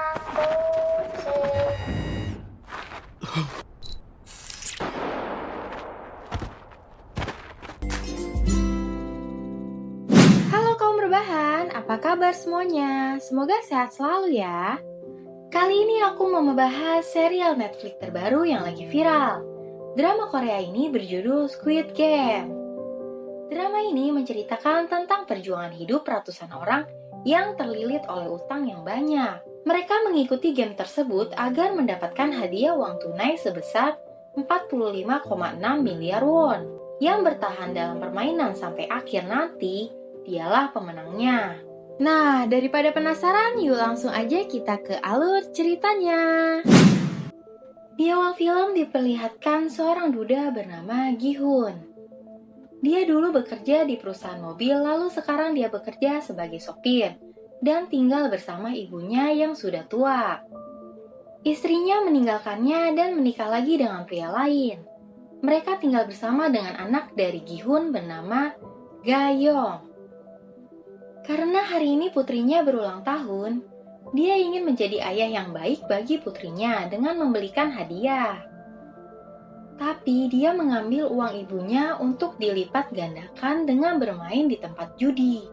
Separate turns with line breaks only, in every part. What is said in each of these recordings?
Halo kaum rebahan, apa kabar semuanya? Semoga sehat selalu ya. Kali ini aku mau membahas serial Netflix terbaru yang lagi viral. Drama Korea ini berjudul Squid Game. Drama ini menceritakan tentang perjuangan hidup ratusan orang yang terlilit oleh utang yang banyak. Mereka mengikuti game tersebut agar mendapatkan hadiah uang tunai sebesar 45,6 miliar won. Yang bertahan dalam permainan sampai akhir nanti, dialah pemenangnya. Nah, daripada penasaran, yuk langsung aja kita ke alur ceritanya. Di awal film diperlihatkan seorang duda bernama Gi-hun. Dia dulu bekerja di perusahaan mobil, lalu sekarang dia bekerja sebagai sopir dan tinggal bersama ibunya yang sudah tua. Istrinya meninggalkannya dan menikah lagi dengan pria lain. Mereka tinggal bersama dengan anak dari Gi-hun bernama Ga-yong. Karena hari ini putrinya berulang tahun, dia ingin menjadi ayah yang baik bagi putrinya dengan membelikan hadiah. Tapi dia mengambil uang ibunya untuk dilipat gandakan dengan bermain di tempat judi.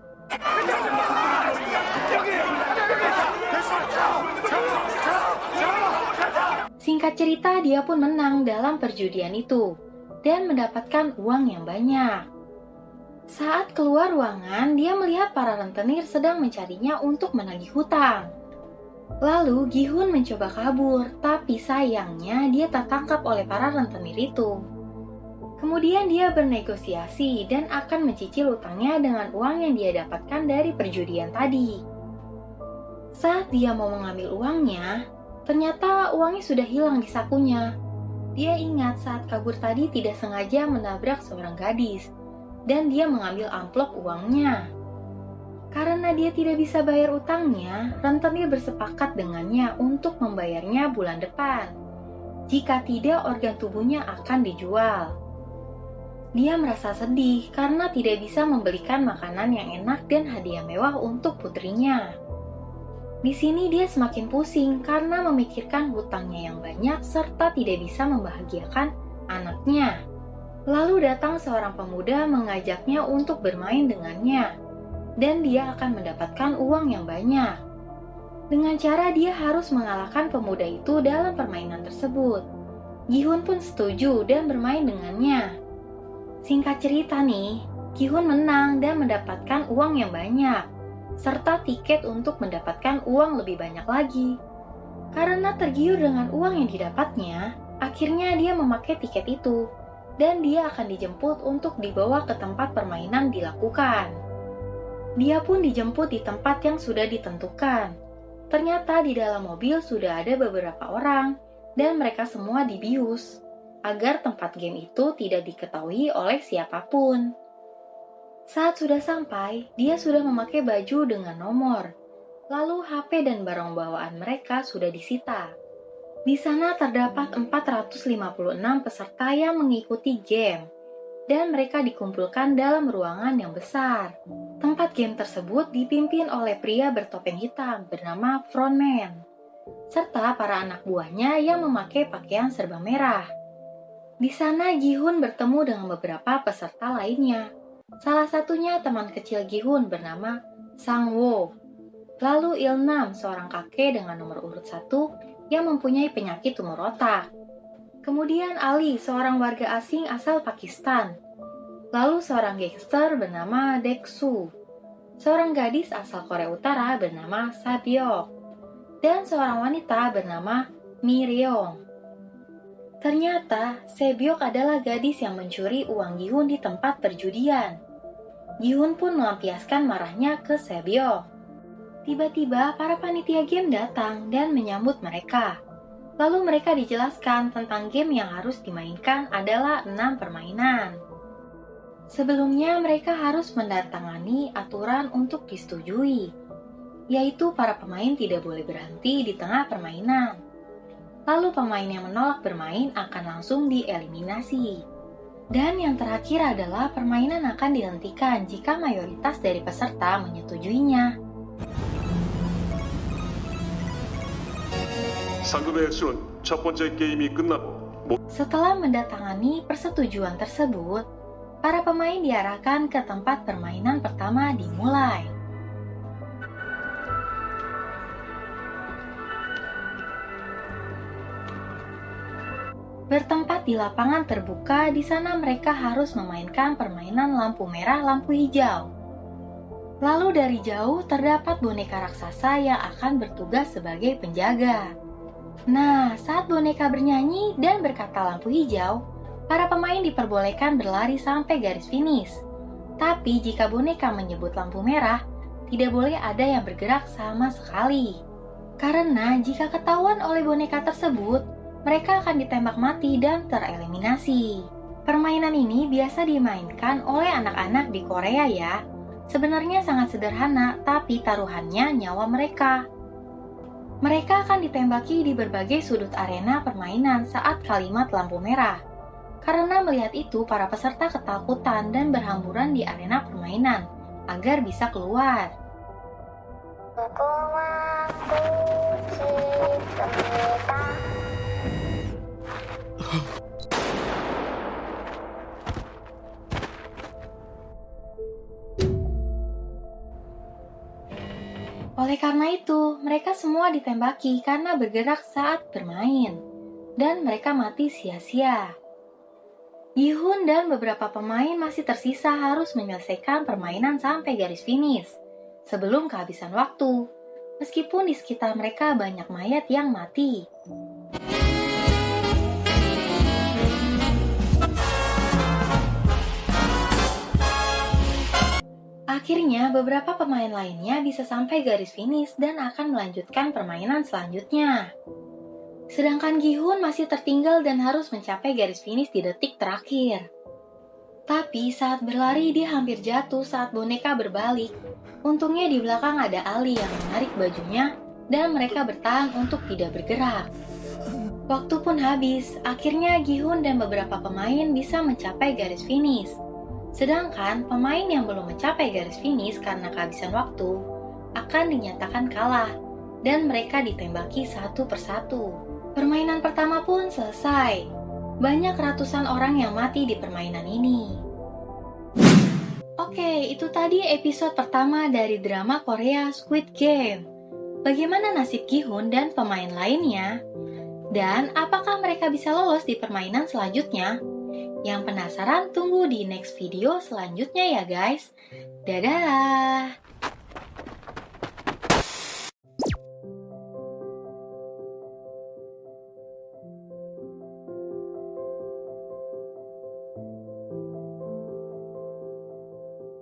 Singkat cerita, dia pun menang dalam perjudian itu dan mendapatkan uang yang banyak. Saat keluar ruangan, dia melihat para rentenir sedang mencarinya untuk menagih hutang. Lalu Gi-hun mencoba kabur, tapi sayangnya dia tertangkap oleh para rentenir itu. Kemudian dia bernegosiasi dan akan mencicil utangnya dengan uang yang dia dapatkan dari perjudian tadi. Saat dia mau mengambil uangnya, ternyata uangnya sudah hilang di sakunya. Dia ingat saat kabur tadi tidak sengaja menabrak seorang gadis, dan dia mengambil amplop uangnya. Karena dia tidak bisa bayar utangnya, rentenir bersepakat dengannya untuk membayarnya bulan depan. Jika tidak, organ tubuhnya akan dijual. Dia merasa sedih karena tidak bisa membelikan makanan yang enak dan hadiah mewah untuk putrinya. Di sini dia semakin pusing karena memikirkan hutangnya yang banyak serta tidak bisa membahagiakan anaknya. Lalu datang seorang pemuda mengajaknya untuk bermain dengannya. Dan dia akan mendapatkan uang yang banyak. Dengan cara dia harus mengalahkan pemuda itu dalam permainan tersebut. Gi-hun pun setuju dan bermain dengannya. Singkat cerita nih, Gi-hun menang dan mendapatkan uang yang banyak, serta tiket untuk mendapatkan uang lebih banyak lagi. Karena tergiur dengan uang yang didapatnya, akhirnya dia memakai tiket itu, dan dia akan dijemput untuk dibawa ke tempat permainan dilakukan. Dia pun dijemput di tempat yang sudah ditentukan. Ternyata di dalam mobil sudah ada beberapa orang, dan mereka semua dibius, agar tempat game itu tidak diketahui oleh siapapun. Saat sudah sampai, dia sudah memakai baju dengan nomor. Lalu HP dan barang bawaan mereka sudah disita. Di sana terdapat 456 peserta yang mengikuti game, dan mereka dikumpulkan dalam ruangan yang besar. Tempat game tersebut dipimpin oleh pria bertopeng hitam bernama Frontman, serta para anak buahnya yang memakai pakaian serba merah. Di sana Gi-hun bertemu dengan beberapa peserta lainnya. Salah satunya teman kecil Gi-hun bernama Sang-woo. Lalu Il-nam, seorang kakek dengan nomor urut 1 yang mempunyai penyakit tumor otak. Kemudian Ali, seorang warga asing asal Pakistan. Lalu seorang gangster bernama Deksu. Seorang gadis asal Korea Utara bernama Sabyok. Dan seorang wanita bernama Mi Ryong. Ternyata, Sabyok adalah gadis yang mencuri uang Gi-hun di tempat perjudian. Gi-hun pun melampiaskan marahnya ke Sabyok. Tiba-tiba, para panitia game datang dan menyambut mereka. Lalu mereka dijelaskan tentang game yang harus dimainkan adalah 6 permainan. Sebelumnya mereka harus mendatangani aturan untuk disetujui, yaitu para pemain tidak boleh berhenti di tengah permainan. Lalu pemain yang menolak bermain akan langsung dieliminasi. Dan yang terakhir adalah permainan akan dihentikan jika mayoritas dari peserta menyetujuinya.
상금의 액수는 첫 번째 게임이 끝나고
Setelah mendatangani persetujuan tersebut, para pemain diarahkan ke tempat permainan pertama dimulai. Bertempat di lapangan terbuka, di sana mereka harus memainkan permainan lampu merah, lampu hijau. Lalu dari jauh terdapat boneka raksasa yang akan bertugas sebagai penjaga. Nah, saat boneka bernyanyi dan berkata lampu hijau, para pemain diperbolehkan berlari sampai garis finish. Tapi jika boneka menyebut lampu merah, tidak boleh ada yang bergerak sama sekali. Karena jika ketahuan oleh boneka tersebut, mereka akan ditembak mati dan tereliminasi. Permainan ini biasa dimainkan oleh anak-anak di Korea ya. Sebenarnya sangat sederhana, tapi taruhannya nyawa mereka. Mereka akan ditembaki di berbagai sudut arena permainan saat kalimat lampu merah. Karena melihat itu, para peserta ketakutan dan berhamburan di arena permainan agar bisa keluar. Oleh karena itu, mereka semua ditembaki karena bergerak saat bermain, dan mereka mati sia-sia. Gi-hun dan beberapa pemain masih tersisa harus menyelesaikan permainan sampai garis finish sebelum kehabisan waktu, meskipun di sekitar mereka banyak mayat yang mati. Akhirnya, beberapa pemain lainnya bisa sampai garis finish dan akan melanjutkan permainan selanjutnya. Sedangkan Gi-hun masih tertinggal dan harus mencapai garis finish di detik terakhir. Tapi saat berlari dia hampir jatuh saat boneka berbalik. Untungnya di belakang ada Ali yang menarik bajunya dan mereka bertahan untuk tidak bergerak. Waktu pun habis, akhirnya Gi-hun dan beberapa pemain bisa mencapai garis finish. Sedangkan pemain yang belum mencapai garis finish karena kehabisan waktu akan dinyatakan kalah dan mereka ditembaki satu persatu. Permainan pertama pun selesai. Banyak ratusan orang yang mati di permainan ini. Oke, itu tadi episode pertama dari drama Korea Squid Game. Bagaimana nasib Gi-hun dan pemain lainnya? Dan apakah mereka bisa lolos di permainan selanjutnya? Yang penasaran tunggu di next video selanjutnya ya guys. Dadah!